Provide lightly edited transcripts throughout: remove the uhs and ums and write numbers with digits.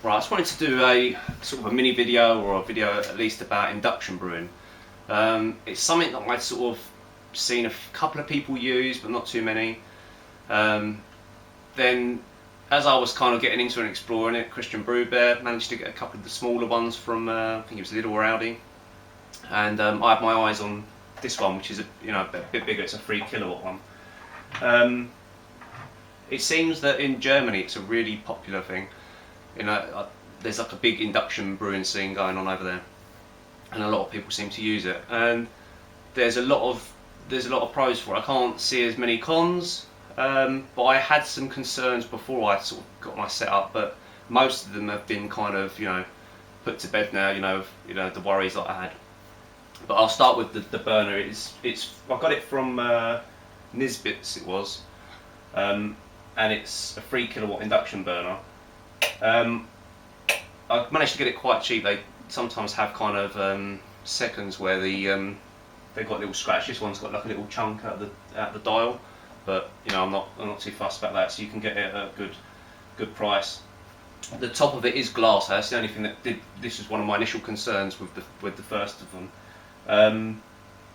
Right, I just wanted to do a sort of a mini video, or a video at least, about induction brewing. It's something that I've sort of seen a couple of people use, but not too many. Then, as I was kind of getting into and exploring it, Christian Brew Bear managed to get a couple of the smaller ones from I think it was Lidl or Aldi, and I had my eyes on this one, which is a bit bigger. It's a 3 kilowatt one. It seems that in Germany it's a really popular thing. There's like a big induction brewing scene going on over there, and a lot of people seem to use it. And there's a lot of pros for it. I can't see as many cons, but I had some concerns before I sort of got my setup. But most of them have been kind of put to bed now. The worries that I had. But I'll start with the burner. I got it from Nisbets. It was, and it's a 3 kilowatt induction burner. I managed to get it quite cheap. They sometimes have kind of seconds where they've got little scratches. This one's got like a little chunk out the dial, but I'm not too fussed about that. So you can get it at a good price. The top of it is glass. That's the only thing that did. This was one of my initial concerns with the first of them.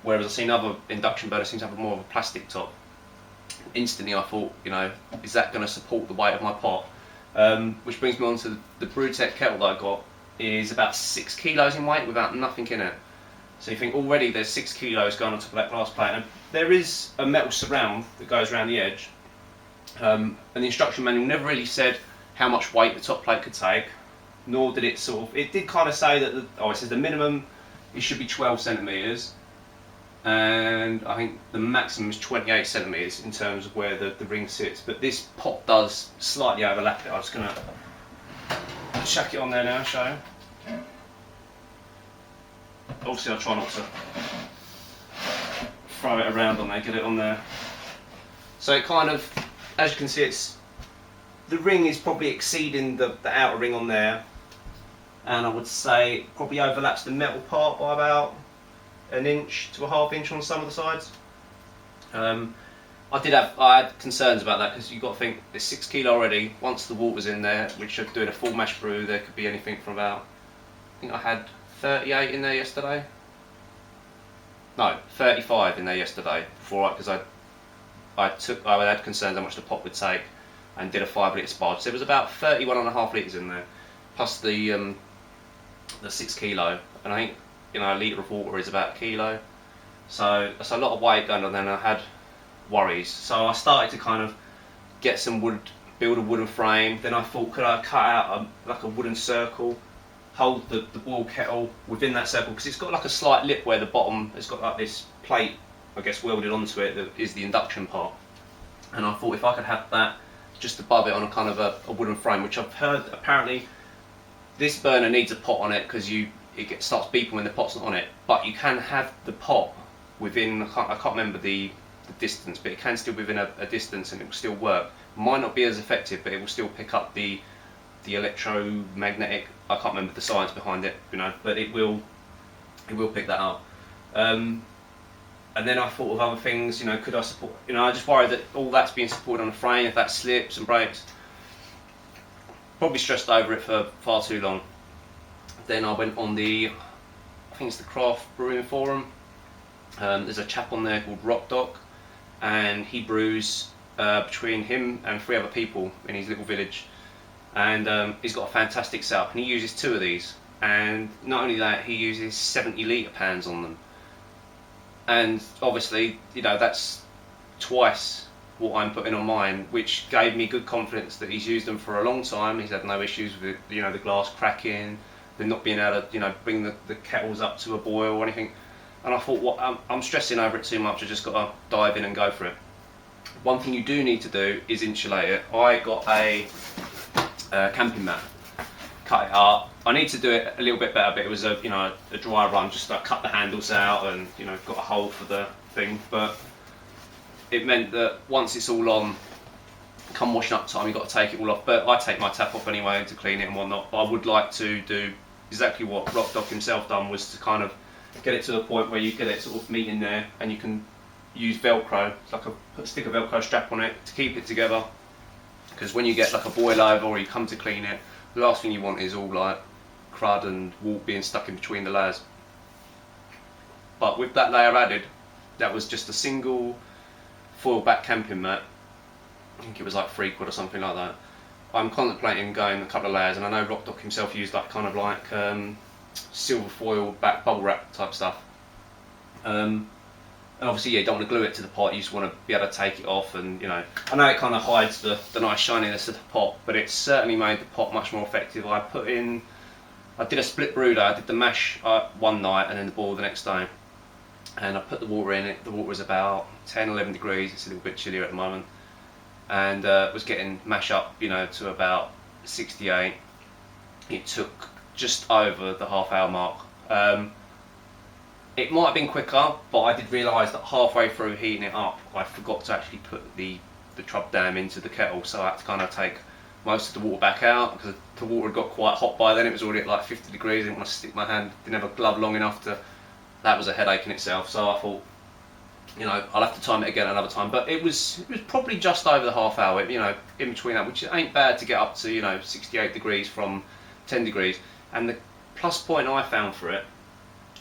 Whereas I've seen other induction burners seem to have more of a plastic top. Instantly I thought, is that going to support the weight of my pot? Which brings me on to the brewtech kettle that I got. Is about 6 kilos in weight without nothing in it. So you think already there's 6 kilos going on top of that glass plate. And there is a metal surround that goes around the edge. And the instruction manual never really said how much weight the top plate could take, nor did it it did kind of say that it says the minimum it should be 12 centimeters, and I think the maximum is 28 centimeters in terms of where the ring sits. But this pot does slightly overlap it. I'm just going to chuck it on there now, show you. Obviously I'll try not to throw it around on there, get it on there. So it kind of, as you can see, the ring is probably exceeding the outer ring on there, and I would say it probably overlaps the metal part by about 1 inch to 1/2 inch on some of the sides. I had concerns about that, because you've got to think there's 6 kilo already. Once the water's in there, which are doing a full mash brew, there could be anything from about, I think I had 38 in there yesterday. No, 35 in there yesterday. Because I had concerns how much the pot would take, and did a 5 litre sparge. So there was about 31.5 litres in there, plus the 6 kilo, and I think a litre of water is about 1 kilo. So that's a lot of weight going on there, and I had worries. So I started to kind of get some wood, build a wooden frame. Then I thought, could I cut out like a wooden circle, hold the boil kettle within that circle, because it's got like a slight lip where the bottom has got like this plate, I guess, welded onto it, that is the induction part. And I thought if I could have that just above it on a kind of a wooden frame, which I've heard apparently this burner needs a pot on it, because it starts beeping when the pot's not on it. But you can have the pot within, I can't remember the distance, but it can still within a distance, and it will still work. Might not be as effective, but it will still pick up the electromagnetic, I can't remember the science behind it, but it will pick that up. And then I thought of other things, could I support, I just worried that all that's being supported on a frame, if that slips and breaks. Probably stressed over it for far too long. Then I went on I think it's the Craft Brewing Forum. There's a chap on there called Rock, and he brews between him and 3 other people in his little village. And he's got a fantastic setup, and he uses 2 of these. And not only that, he uses 70 litre pans on them. And obviously, that's twice what I'm putting on mine, which gave me good confidence that he's used them for a long time. He's had no issues with the glass cracking, the not being able to bring the kettles up to a boil or anything. And I thought, I'm stressing over it too much. I just got to dive in and go for it. One thing you do need to do is insulate it. I got a camping mat, cut it up. I need to do it a little bit better, but it was a dry run. Just cut the handles out and got a hole for the thing. But it meant that once it's all on, come washing up time, you've got to take it all off. But I take my tap off anyway to clean it and whatnot. But I would like to do exactly what Rock himself done, was to kind of get it to the point where you get it sort of meeting there, and you can use Velcro. It's like stick a Velcro strap on it to keep it together. Because when you get like a boil over, or you come to clean it, the last thing you want is all like crud and wort being stuck in between the layers. But with that layer added, that was just a single foil back camping mat. I think it was like £3 or something like that. I'm contemplating going a couple of layers, and I know Rock Doc himself used that kind of like silver foil back bubble wrap type stuff. And obviously, yeah, you don't want to glue it to the pot. You just want to be able to take it off, and you know, I know it kind of hides the nice shininess of the pot, but it's certainly made the pot much more effective. I did a split brew day. I did the mash one night and then the boil the next day, and I put the water in it. The water was about 10-11 degrees. It's a little bit chillier at the moment, and was getting mash up, you know, to about 68. It took just over the half-hour mark. It might have been quicker, but I did realise that halfway through heating it up, I forgot to actually put the trub dam into the kettle, so I had to kind of take most of the water back out because the water had got quite hot by then. It was already at like 50 degrees. I didn't want to stick my hand, didn't have a glove long enough to. That was a headache in itself. So I thought, you know, I'll have to time it again another time. But it was probably just over the half hour, you know, in between that, which ain't bad to get up to, you know, 68 degrees from 10 degrees. And the plus point I found for it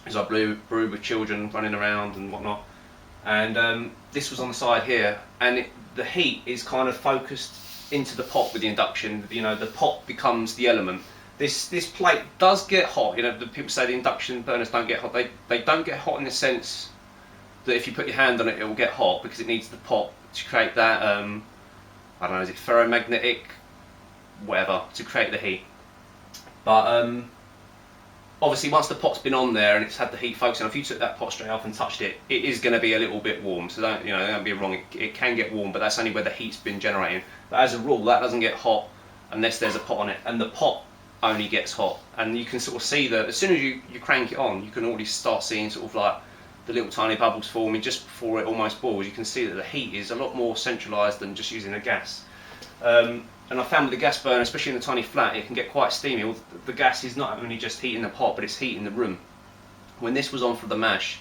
is I brewed with children running around and whatnot, and this was on the side here, and the heat is kind of focused into the pot with the induction. You know, the pot becomes the element. This plate does get hot. You know, the people say the induction burners don't get hot. They don't get hot in the sense that if you put your hand on it, it will get hot, because it needs the pot to create that I don't know, is it ferromagnetic, whatever, to create the heat. But obviously, once the pot's been on there and it's had the heat focusing, if you took that pot straight off and touched it, it is going to be a little bit warm. So don't be wrong. It can get warm, but that's only where the heat's been generating. But as a rule, that doesn't get hot unless there's a pot on it, and the pot only gets hot. And you can sort of see that as soon as you crank it on, you can already start seeing sort of like the little tiny bubbles forming just before it almost boils. You can see that the heat is a lot more centralised than just using a gas. And I found with the gas burner, especially in the tiny flat, it can get quite steamy. Well, the gas is not only just heating the pot, but it's heating the room. When this was on for the mash,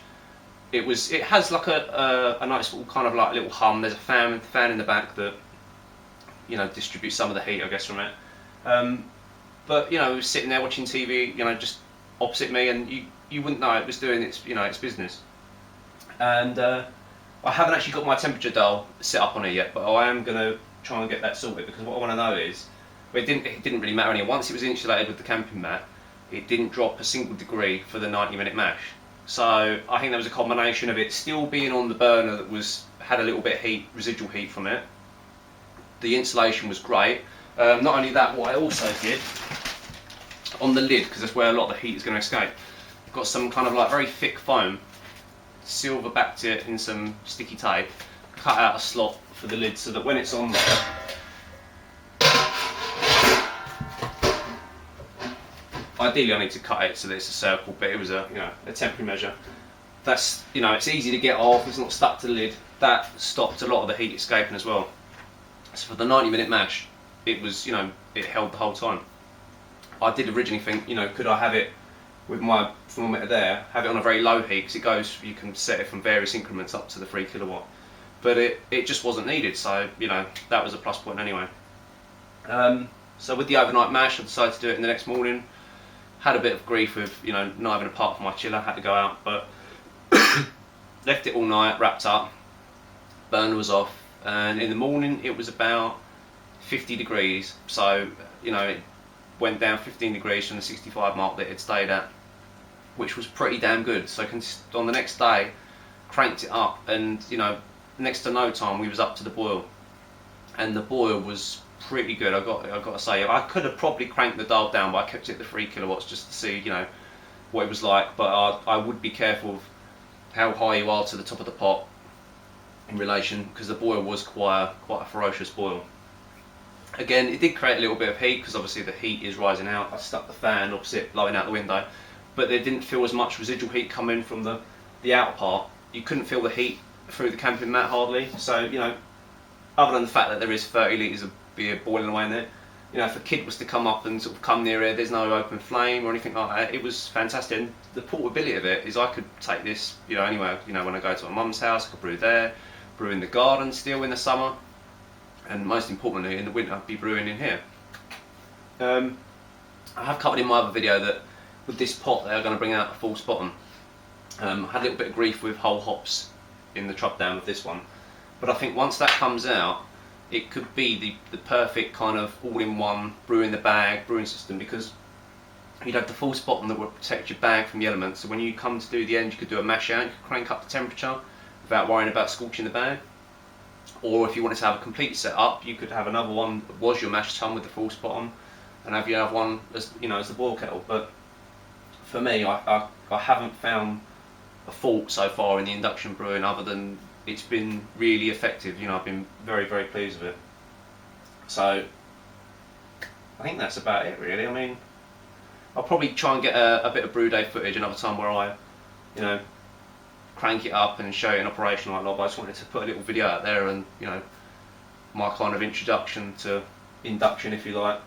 it has like a nice little kind of like little hum. There's a fan in the back that, you know, distributes some of the heat, I guess, from it. But you know, it was sitting there watching TV, you know, just opposite me, and you wouldn't know it was doing its, you know, its business. And I haven't actually got my temperature dial set up on it yet, but I am gonna try and get that sorted, because what I want to know is, it didn't really matter anyway. Once it was insulated with the camping mat, it didn't drop a single degree for the 90-minute mash. So I think there was a combination of it still being on the burner that had a little bit of heat, residual heat from it. The insulation was great. Not only that, what I also did on the lid, because that's where a lot of the heat is going to escape, got some kind of like very thick foam, silver backed it in some sticky tape, cut out a slot for the lid so that when it's on there, ideally I need to cut it so that it's a circle, but it was a temporary measure. That's, you know, it's easy to get off, it's not stuck to the lid. That stopped a lot of the heat escaping as well. So for the 90-minute mash, it was, you know, it held the whole time. I did originally think, you know, could I have it with my thermometer there, have it on a very low heat, because it goes, you can set it from various increments up to the 3 kilowatt. But it just wasn't needed, so, you know, that was a plus point anyway. So with the overnight mash, I decided to do it in the next morning. Had a bit of grief with, you know, not having a part for my chiller, had to go out, but left it all night, wrapped up, burner was off, and in the morning it was about 50 degrees, so, you know, it went down 15 degrees from the 65 mark that it stayed at, which was pretty damn good. So on the next day, cranked it up, and, you know, next to no time we was up to the boil, and the boil was pretty good. I got to say, I could have probably cranked the dial down, but I kept it at the 3 kilowatts just to see, you know, what it was like. But I would be careful of how high you are to the top of the pot in relation, because the boil was quite a ferocious boil. Again, it did create a little bit of heat, because obviously the heat is rising out. I stuck the fan opposite, blowing out the window, but there didn't feel as much residual heat coming from the outer part. You couldn't feel the heat through the camping mat hardly. So, you know, other than the fact that there is 30 litres of beer boiling away in there, you know, if a kid was to come up and sort of come near it, there's no open flame or anything like that. It was fantastic. And the portability of it is, I could take this, you know, anywhere. You know, when I go to my mum's house, I could brew there, brew in the garden still in the summer, and most importantly in the winter, be brewing in here. I have covered in my other video that with this pot they are going to bring out a false bottom. I had a little bit of grief with whole hops in the trub down of this one, but I think once that comes out, it could be the perfect kind of all-in-one brew in the bag brewing system, because you'd have the false bottom that would protect your bag from the elements. So when you come to do the end, you could do a mash out, you could crank up the temperature without worrying about scorching the bag. Or if you wanted to have a complete setup, you could have another one that was your mash tun with the false bottom, and have you have one as as the boil kettle. But for me, I haven't found a fault so far in the induction brewing, other than it's been really effective. I've been very, very pleased with it. So I think that's about it really. I mean, I'll probably try and get a bit of brew day footage another time where I, crank it up and show it in operation like that. But I just wanted to put a little video out there, and my kind of introduction to induction, if you like.